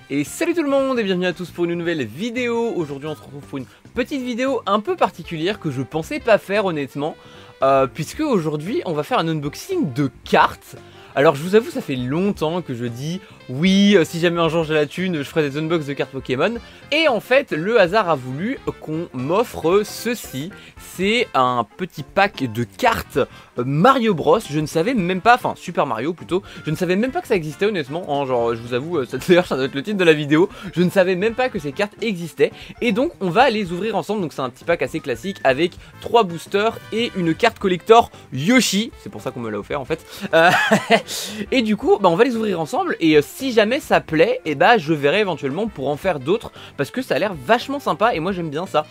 Et salut tout le monde et bienvenue à tous pour une nouvelle vidéo. Aujourd'hui on se retrouve pour une petite vidéo un peu particulière que je pensais pas faire honnêtement, puisque aujourd'hui on va faire un unboxing de cartes. Alors je vous avoue, ça fait longtemps que je dis oui, si jamais un jour j'ai la thune, je ferai des unbox de cartes Pokémon. Et en fait, le hasard a voulu qu'on m'offre ceci. C'est un petit pack de cartes Mario Bros. Je ne savais même pas, enfin Super Mario plutôt, je ne savais même pas que ça existait honnêtement. Hein, genre je vous avoue, d'ailleurs ça doit être le titre de la vidéo. Je ne savais même pas que ces cartes existaient. Et donc on va les ouvrir ensemble. Donc c'est un petit pack assez classique avec 3 boosters et une carte collector Yoshi. C'est pour ça qu'on me l'a offert en fait. Et du coup, bah, on va les ouvrir ensemble. Et si jamais ça plaît, et bah je verrai éventuellement pour en faire d'autres. Parce que ça a l'air vachement sympa et moi j'aime bien ça.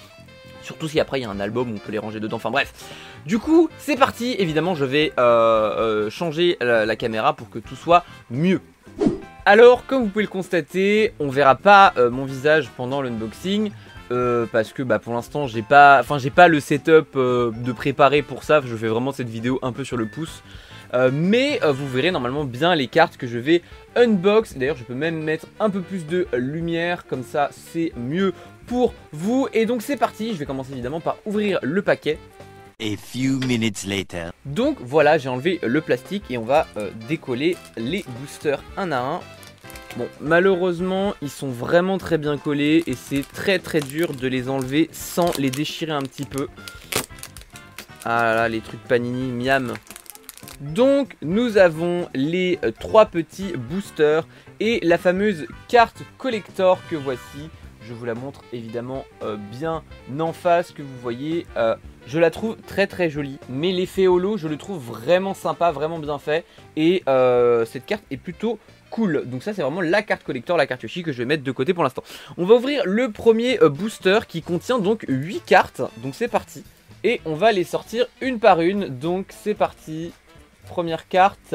Surtout si après il y a un album où on peut les ranger dedans, enfin bref. Du coup, c'est parti, évidemment je vais changer la caméra pour que tout soit mieux. Alors, comme vous pouvez le constater, on verra pas mon visage pendant l'unboxing. Parce que bah, pour l'instant j'ai pas le setup de préparer pour ça. Je fais vraiment cette vidéo un peu sur le pouce. Mais vous verrez normalement bien les cartes que je vais unbox. D'ailleurs je peux même mettre un peu plus de lumière, comme ça c'est mieux pour vous. Et donc c'est parti, je vais commencer évidemment par ouvrir le paquet. A few minutes later. Donc voilà, j'ai enlevé le plastique et on va décoller les boosters un à un. Bon, malheureusement ils sont vraiment très bien collés et c'est très dur de les enlever sans les déchirer un petit peu. Ah là là, les trucs Panini, miam. Donc nous avons les 3 petits boosters et la fameuse carte collector que voici. Je vous la montre évidemment bien en face, que vous voyez. Je la trouve très jolie, mais l'effet holo je le trouve vraiment sympa, vraiment bien fait. Et cette carte est plutôt cool. Donc ça c'est vraiment la carte collector, la carte Yoshi que je vais mettre de côté pour l'instant. On va ouvrir le premier booster qui contient donc 8 cartes. Donc c'est parti. Et on va les sortir une par une. Donc c'est parti. Première carte,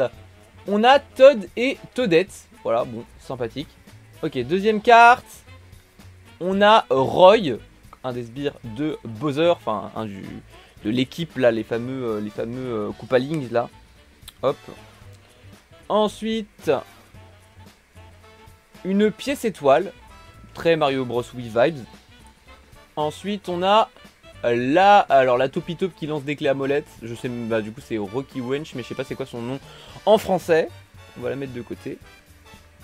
on a Todd et Toadette. Voilà, bon, sympathique. Ok, deuxième carte, on a Roy, un des sbires de Bowser, enfin un de l'équipe là, les fameux Koopalings là. Hop. Ensuite, une pièce étoile, très Mario Bros Wii vibes. Ensuite, on a là, alors la Topitop qui lance des clés à molette, je sais, bah du coup c'est Rocky Wench, mais je sais pas c'est quoi son nom en français. On va la mettre de côté.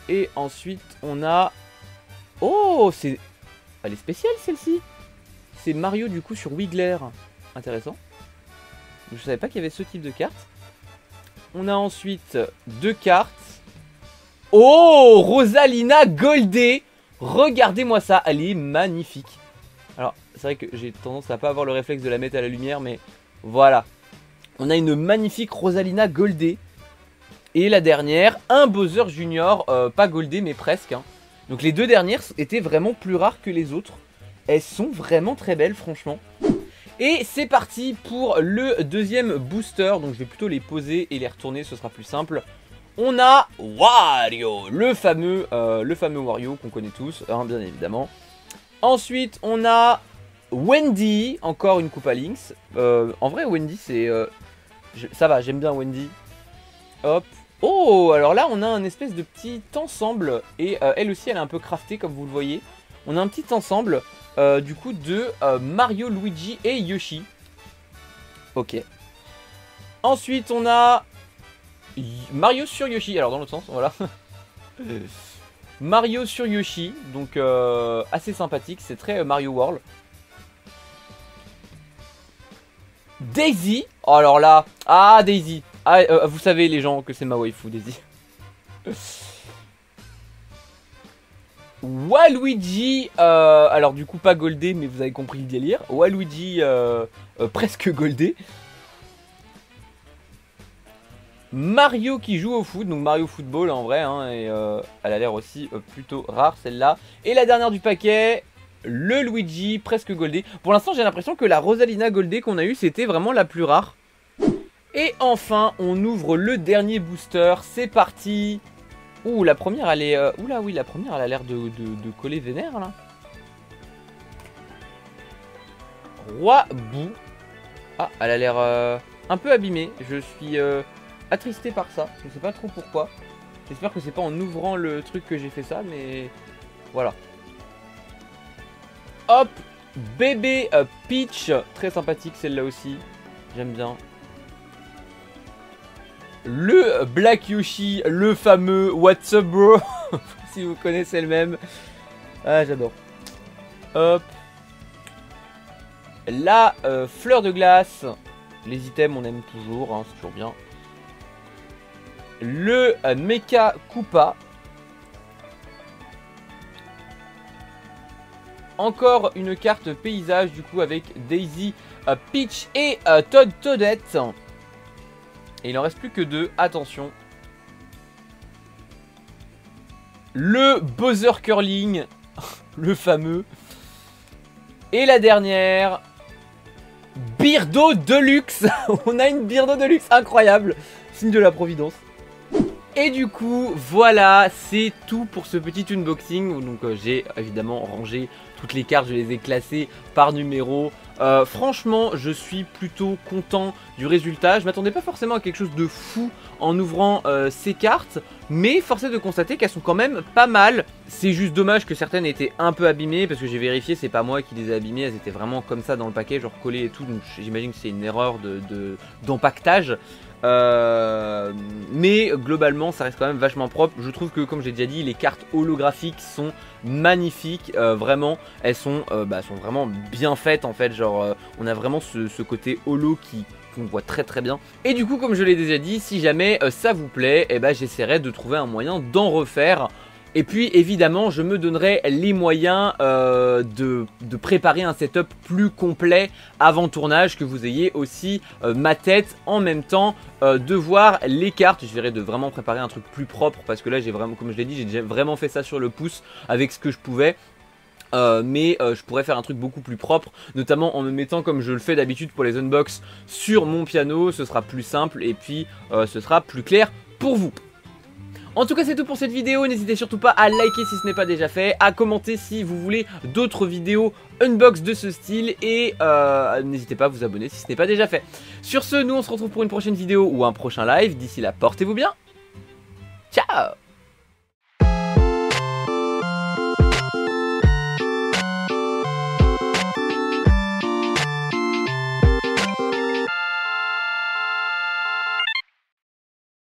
Et ensuite on a, oh c'est, elle est spéciale celle-ci. C'est Mario du coup sur Wiggler, intéressant. Je savais pas qu'il y avait ce type de carte. On a ensuite 2 cartes. Oh, Rosalina Goldé. Regardez-moi ça, elle est magnifique. Alors, c'est vrai que j'ai tendance à pas avoir le réflexe de la mettre à la lumière, mais voilà. On a une magnifique Rosalina Goldé. Et la dernière, un Bowser Junior, pas Goldé, mais presque. Hein. Donc les deux dernières étaient vraiment plus rares que les autres. Elles sont vraiment très belles, franchement. Et c'est parti pour le deuxième booster. Donc je vais plutôt les poser et les retourner, ce sera plus simple. On a Wario, le fameux Wario qu'on connaît tous, hein, bien évidemment. Ensuite, on a Wendy, encore une Koopalings. En vrai, Wendy, c'est... ça va, j'aime bien Wendy. Hop. Oh, alors là, on a un espèce de petit ensemble. Et elle aussi, elle est un peu craftée, comme vous le voyez. On a un petit ensemble, du coup, de Mario, Luigi et Yoshi. Ok. Ensuite, on a Mario sur Yoshi. Alors, dans l'autre sens, voilà. Mario sur Yoshi, donc assez sympathique, c'est très Mario World. Daisy, oh alors là, ah Daisy, ah, vous savez les gens que c'est ma waifu Daisy. Waluigi, alors du coup pas goldé mais vous avez compris le délire. Waluigi presque goldé. Mario qui joue au foot, donc Mario Football en vrai, hein, et elle a l'air aussi plutôt rare celle-là. Et la dernière du paquet, le Luigi presque goldé. Pour l'instant j'ai l'impression que la Rosalina goldé qu'on a eu c'était vraiment la plus rare. Et enfin on ouvre le dernier booster, c'est parti. Ouh la première elle est... Oula oui la première elle a l'air de coller vénère là. Roi Bou. Ah elle a l'air un peu abîmée, je suis... attristé par ça, je sais pas trop pourquoi. J'espère que c'est pas en ouvrant le truc que j'ai fait ça, mais Voilà. Hop, bébé Peach, très sympathique celle-là aussi, j'aime bien. Le Black Yoshi, le fameux What's up bro, si vous connaissez le même. Ah, j'adore. Hop. La fleur de glace, les items on aime toujours, hein, c'est toujours bien. Le Mecha Koopa. Encore une carte paysage du coup avec Daisy, Peach et Toadette. Et il en reste plus que 2, attention. Le Bowser Curling, le fameux. Et la dernière, Birdo Deluxe. On a une Birdo Deluxe incroyable, signe de la providence. Et du coup, voilà, c'est tout pour ce petit unboxing. Donc j'ai évidemment rangé toutes les cartes, je les ai classées par numéro. Franchement, je suis plutôt content du résultat. Je m'attendais pas forcément à quelque chose de fou en ouvrant ces cartes, mais force est de constater qu'elles sont quand même pas mal. C'est juste dommage que certaines étaient un peu abîmées, parce que j'ai vérifié, c'est pas moi qui les ai abîmées, elles étaient vraiment comme ça dans le paquet, genre collées et tout, donc j'imagine que c'est une erreur d'empaquetage. Mais globalement ça reste quand même vachement propre. Je trouve que, comme j'ai déjà dit, les cartes holographiques sont magnifiques, vraiment elles sont vraiment bien faites en fait, genre on a vraiment ce côté holo qu'on voit très très bien. Et du coup, comme je l'ai déjà dit, si jamais ça vous plaît, eh ben, j'essaierai de trouver un moyen d'en refaire. Et puis évidemment je me donnerai les moyens de préparer un setup plus complet avant tournage, que vous ayez aussi ma tête en même temps de voir les cartes. Je verrai de vraiment préparer un truc plus propre, parce que là j'ai vraiment, comme je l'ai dit, j'ai déjà vraiment fait ça sur le pouce avec ce que je pouvais. Mais je pourrais faire un truc beaucoup plus propre, notamment en me mettant, comme je le fais d'habitude pour les unbox, sur mon piano. Ce sera plus simple et puis ce sera plus clair pour vous. En tout cas, c'est tout pour cette vidéo. N'hésitez surtout pas à liker si ce n'est pas déjà fait, à commenter si vous voulez d'autres vidéos unbox de ce style, et n'hésitez pas à vous abonner si ce n'est pas déjà fait. Sur ce, nous on se retrouve pour une prochaine vidéo ou un prochain live. D'ici là, portez-vous bien. Ciao!